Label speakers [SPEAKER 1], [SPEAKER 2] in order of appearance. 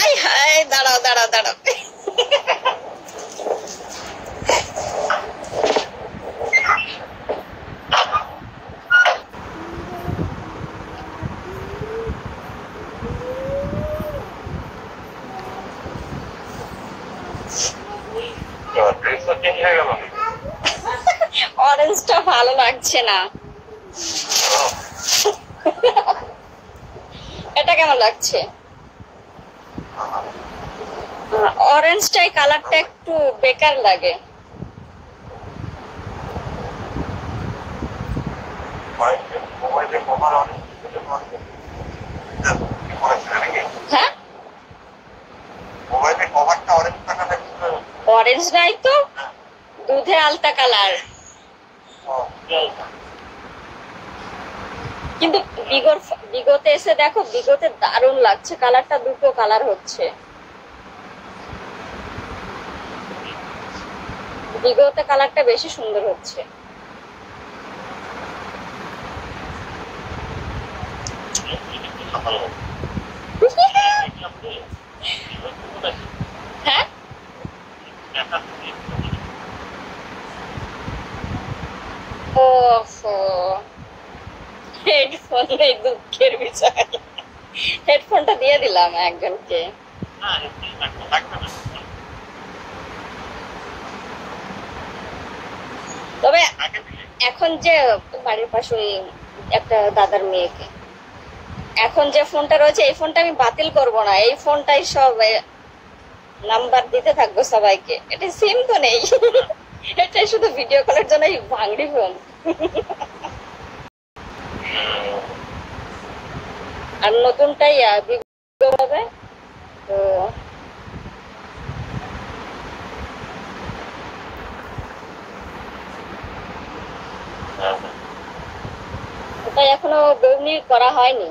[SPEAKER 1] I high, দাঁড়াও দাঁড়াও দাঁড়াও। অরেঞ্জটা ভালো লাগছে না। এটা কেমন লাগছে? অরেঞ্জটাই কালারটা একটু বেকার লাগে। হ্যাঁ, অরেঞ্জ নাই তো, দুধে আলতা কালার। কিন্তু বিগতে এসে দেখো, বিগতে দারুণ লাগছে কালারটা, দুটো কালার হচ্ছে। বিগতে কালারটা বেশি সুন্দর হচ্ছে। হ্যাঁ, হেডফোন নেই, দুঃখের বিষয়। হেডফোনটা দিয়ে দিলাম একজনকে। তবে এখন যে বাড়ির পাশে ওই একটা দাদার মেয়েকে, এখন যে ফোনটা রয়েছে এই ফোনটা আমি বাতিল করব না, এই ফোনটাই সব নাম্বার দিতে থাকবো সবাইকে। এটা সিম তো নেই, এটাই শুধু ভিডিও কলের জন্য ভাঙড়ি ফোন। আর নতুনটাই হবে তো। ওটা এখনো বউনি করা হয়নি।